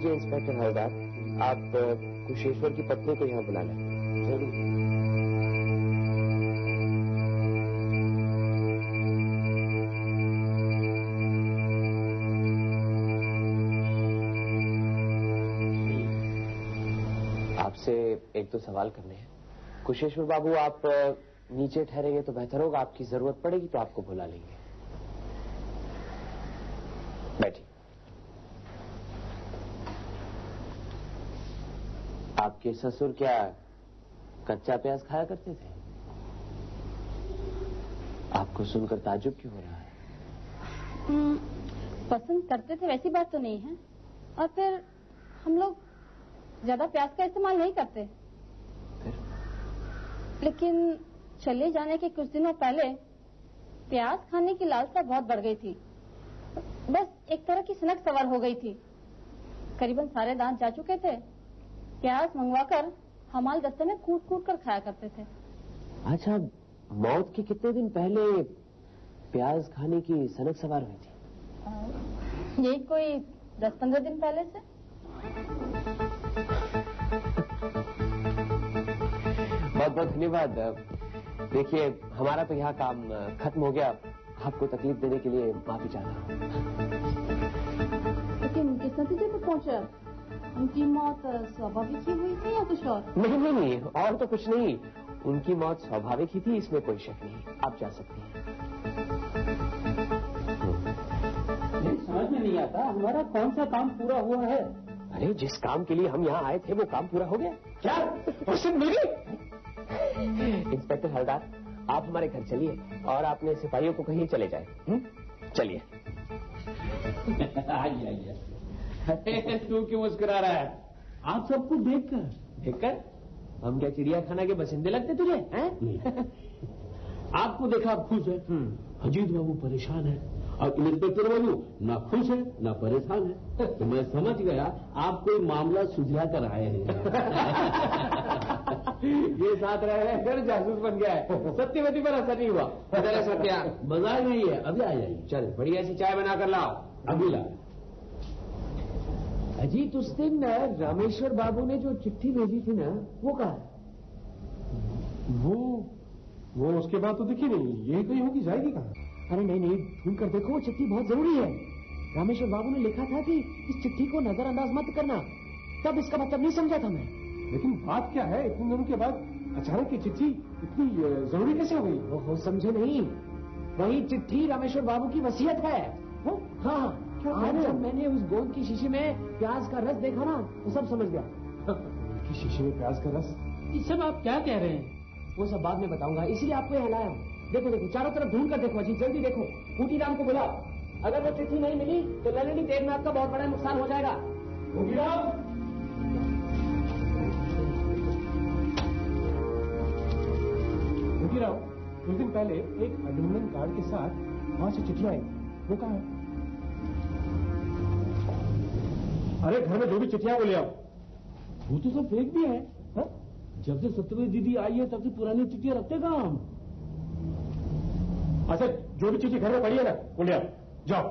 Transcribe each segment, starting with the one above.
कीजिए इंस्पेक्टर हवलदार, आप कुशेश्वर की पत्नी को यहाँ बुला लें। जरूर। आपसे एक दो सवाल करने हैं। कुशेश्वर बाबू, आप नीचे ठहरेंगे तो बेहतर होगा, आपकी जरूरत पड़ेगी तो आपको बुला लेंगे। बैठिए। आपके ससुर क्या कच्चा प्याज खाया करते थे? आपको सुनकर ताज्जुब क्यों हो रहा है? पसंद करते थे वैसी बात तो नहीं है, और फिर हम लोग ज्यादा प्याज का इस्तेमाल नहीं करते। फिर? लेकिन चले जाने के कुछ दिनों पहले प्याज खाने की लालसा बहुत बढ़ गई थी। बस एक तरह की सनक सवार हो गई थी। करीबन सारे दांत जा चुके थे। प्याज मंगवाकर हमाल दस्ते में कूट कूट कर खाया करते थे। अच्छा, मौत के कितने दिन पहले प्याज खाने की सनक सवार हुई थी? यही कोई 10-15 दिन पहले से। बहुत बहुत धन्यवाद। देखिए, हमारा तो यहाँ काम खत्म हो गया। आपको तकलीफ देने के लिए माफी चाहता हूँ। लेकिन किस नतीजे पर पहुंचा? उनकी मौत स्वाभाविक ही हुई थी या कुछ और? नहीं, और तो कुछ नहीं। उनकी मौत स्वाभाविक ही थी, इसमें कोई शक नहीं। आप जा सकती हैं। समझ में नहीं आता, हमारा कौन सा काम पूरा हुआ है? अरे, जिस काम के लिए हम यहाँ आए थे वो काम पूरा हो गया। क्या क्वेश्चन मिल गई? इंस्पेक्टर हवलदार, आप हमारे घर चलिए और अपने सिपाहियों को कहीं चले जाए। चलिए। आइए। तू क्यों मुस्कुरा रहा है? आप सबको देखकर हम क्या चिड़ियाखाना के बसिंदे लगते तुझे? हैं? आपको देखा आप खुश है। अजीत बाबू परेशान है और इंस्पेक्टर बाबू ना खुश है ना परेशान है। तो मैं समझ गया आप कोई मामला सुलझा कर आए हैं। ये साथ रहे हैं, फिर जासूस बन गया है। सत्यवती पर असर नहीं हुआ। अरे सत्या, बाजार नहीं है, अभी आ जाइए। चल, बढ़िया सी चाय बनाकर लाओ। अभी ला। अजीत, उस दिन रामेश्वर बाबू ने जो चिट्ठी भेजी थी ना, वो कहाँ है? वो उसके बाद तो दिखी नहीं। यही कहीं होगी, जाएगी कहाँ? अरे नहीं, ढूंढ कर देखो, चिट्ठी बहुत जरूरी है। रामेश्वर बाबू ने लिखा था कि इस चिट्ठी को नजरअंदाज मत करना। तब इसका मतलब नहीं समझा था मैं। लेकिन बात क्या है, इतने दिनों के बाद अचानक की चिट्ठी इतनी जरूरी कैसे हो गई? वो समझे नहीं। वही चिट्ठी रामेश्वर बाबू की वसीयत है। हाँ, आज जब मैंने उस गोंद की शीशी में प्याज का रस देखा ना, वो सब समझ गया। की शीशी में प्याज का रस? ये सब आप क्या कह रहे हैं? वो सब बाद में बताऊंगा, इसलिए आपको यहाँ लाया हूँ। देखो, चारों तरफ ढूंढ कर देखो अजीत, जल्दी देखो। ऊटी राम को बुलाओ। अगर वो चिट्ठी नहीं मिली तो ललनी देर में आपका बहुत बड़ा नुकसान हो जाएगा। ऊटी राम, कुछ दिन पहले एक एडमिन कार्ड के साथ वहां से चिट्ठी आई। वो कहाँ है? अरे, घर में जो भी चिट्ठियां वो ले आओ। वो तो सब फेक भी है। हा? जब से सत्यवती दीदी आई है तब से पुरानी चिट्ठियां रखते कहाँ हम? अच्छा, जो भी चिट्ठी घर में पड़ी है ना, वो ले आओ। जाओ।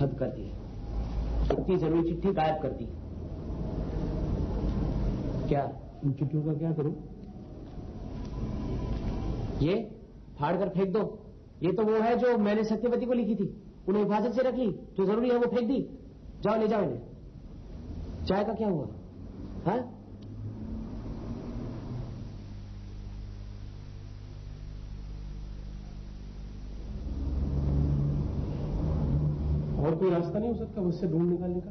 हद कर दी। इतनी जरूरी चिट्ठी गायब कर दी। क्या इन चिट्ठियों का क्या करूं? ये फाड़ कर फेंक दो। ये तो वो है जो मैंने सत्यवती को लिखी थी। उन्हें हिफाजत से रख ली, जो जरूरी है वो फेंक दी। जाओ, ले जाओ इन्हें। चाय का क्या हुआ? हाँ? और कोई रास्ता नहीं हो सकता मुझसे ढूंढ निकालने का?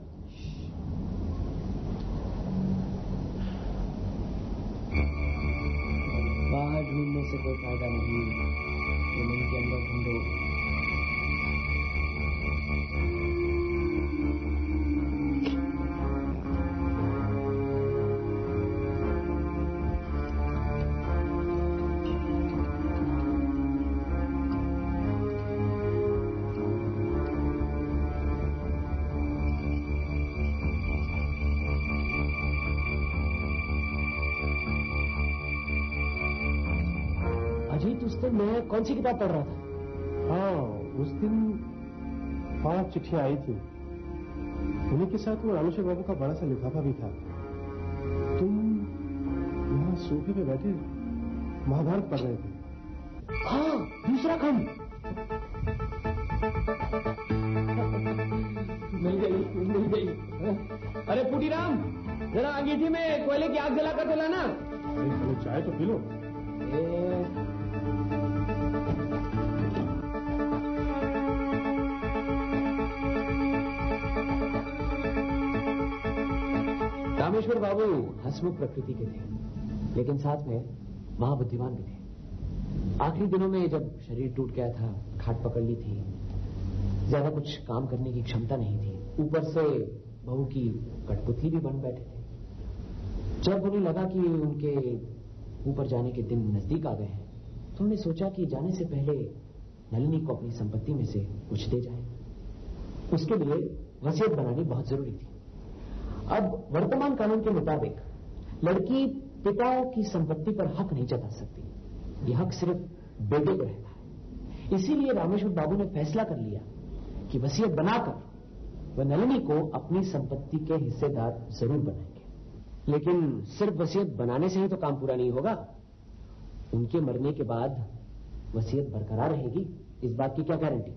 बाहर ढूंढने से कोई फायदा नहीं, ये मन के अंदर ढूंढो। उस दिन मैं कौन सी किताब पढ़ रहा था? हाँ, उस दिन 5 चिट्ठियां आई थी। उन्हीं के साथ वो रामेश्वर बाबू का बड़ा सा लिफाफा भी था। तुम यहाँ सोफे पे बैठे महाभारत पढ़ रहे थे। हाँ, दूसरा खंड मिल गई। अरे पुटीराम, जरा अंगीठी में कोयले की आग जलाकर तो लाना। अरे चाय तो पी लो। रामेश्वर बाबू हंसमुख प्रकृति के थे, लेकिन साथ में महाबुद्धिमान भी थे। आखिरी दिनों में जब शरीर टूट गया था, खाट पकड़ ली थी, ज्यादा कुछ काम करने की क्षमता नहीं थी, ऊपर से बहू की कठपुतली भी बन बैठे थे। जब उन्हें लगा कि उनके ऊपर जाने के दिन नजदीक आ गए हैं, तो उन्होंने सोचा कि जाने से पहले नलिनी को अपनी संपत्ति में से कुछ दे जाए। उसके लिए वसीयत बनानी बहुत जरूरी थी। अब वर्तमान कानून के मुताबिक लड़की पिता की संपत्ति पर हक नहीं जता सकती। यह हक सिर्फ बेटे को रहता है। इसीलिए रामेश्वर बाबू ने फैसला कर लिया कि वसीयत बनाकर वह नलिनी को अपनी संपत्ति के हिस्सेदार जरूर बनाएंगे। लेकिन सिर्फ वसीयत बनाने से ही तो काम पूरा नहीं होगा। उनके मरने के बाद वसीयत बरकरार रहेगी, इस बात की क्या गारंटी?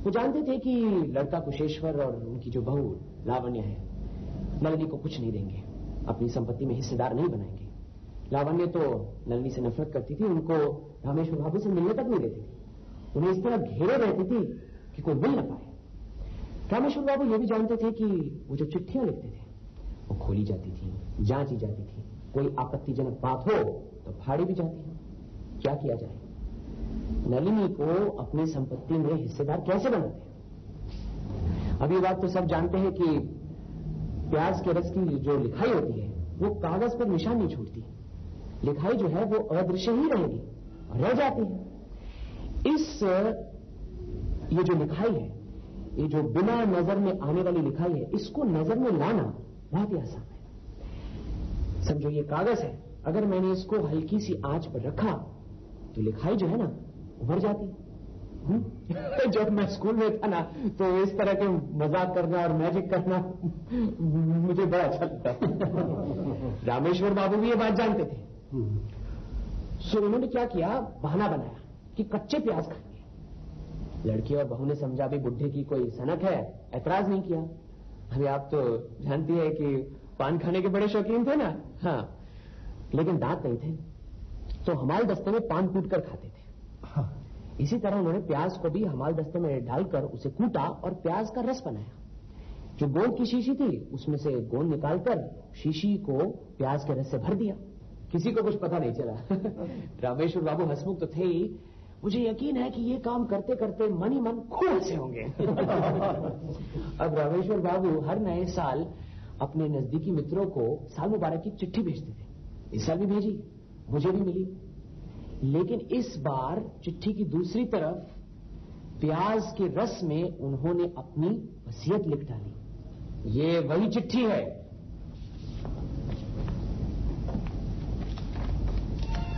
वो जानते थे कि लड़का कुशेश्वर और उनकी जो बहू लावण्य है, नलिनी को कुछ नहीं देंगे, अपनी संपत्ति में हिस्सेदार नहीं बनाएंगे। लावण्य तो नलिनी से नफरत करती थी, उनको रामेश्वर बाबू से मिलने तक नहीं देती थी। उन्हें इस तरह घेरे रहती थी कि कोई मिल न पाए। रामेश्वर बाबू ये भी जानते थे कि वो जो चिट्ठियां लिखते थे वो खोली जाती थी, जांची जाती थी, कोई आपत्तिजनक बात हो तो फाड़ी भी जाती है। क्या किया जाए? नलिनी को अपनी संपत्ति में हिस्सेदार कैसे बनाते? अब ये बात तो सब जानते हैं कि प्याज के रस की जो लिखाई होती है वो कागज पर निशान नहीं छोड़ती। लिखाई जो है वो अदृश्य ही रहेगी और रह जाती है। ये जो लिखाई है, ये जो बिना नजर में आने वाली लिखाई है, इसको नजर में लाना बहुत ही आसान है। समझो ये कागज है, अगर मैंने इसको हल्की सी आंच पर रखा तो लिखाई जो है ना उभर जाती है। जब मैं स्कूल में था ना तो इस तरह के मजाक करना और मैजिक करना मुझे बड़ा अच्छा लगता। रामेश्वर बाबू भी ये बात जानते थे। सो उन्होंने क्या किया, बहाना बनाया कि कच्चे प्याज खाएंगे। लड़की और बहू ने समझा भी बुढ़े की कोई सनक है, ऐतराज नहीं किया। अरे आप तो जानती है कि पान खाने के बड़े शौकीन थे ना। हाँ, लेकिन दांत नहीं थे तो हमाल दस्ते में पान कूट कर खाते थे। हाँ। इसी तरह उन्होंने प्याज को भी हमाल दस्ते में डालकर उसे कूटा और प्याज का रस बनाया। जो गोंद की शीशी थी उसमें से गोंद निकालकर शीशी को प्याज के रस से भर दिया। किसी को कुछ पता नहीं चला। रामेश्वर बाबू हंसमुख तो थे ही, मुझे यकीन है कि ये काम करते करते मन ही मन खूब हंसे होंगे। अब रामेश्वर बाबू हर नए साल अपने नजदीकी मित्रों को साल मुबारक की चिट्ठी भेजते थे। इस साल भी भेजी, मुझे भी मिली। लेकिन इस बार चिट्ठी की दूसरी तरफ प्याज के रस में उन्होंने अपनी वसीयत लिख डाली। ये वही चिट्ठी है।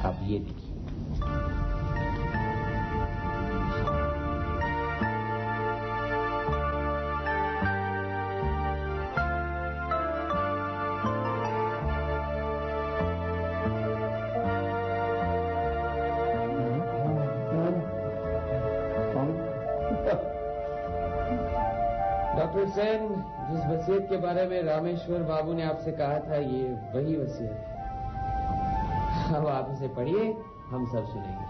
अब ये देखिए। डॉक्टर सेन, जिस वसीयत के बारे में रामेश्वर बाबू ने आपसे कहा था, ये वही वसीयत है। अब आप इसे पढ़िए, हम सब सुनेंगे।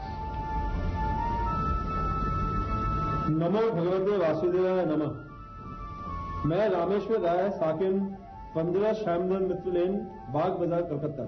नमो भगवते वासुदेवाय नमः। मैं रामेश्वर राय, साकिन 15 श्यामधन मित्र लेन, बाग बाजार, कलकत्ता।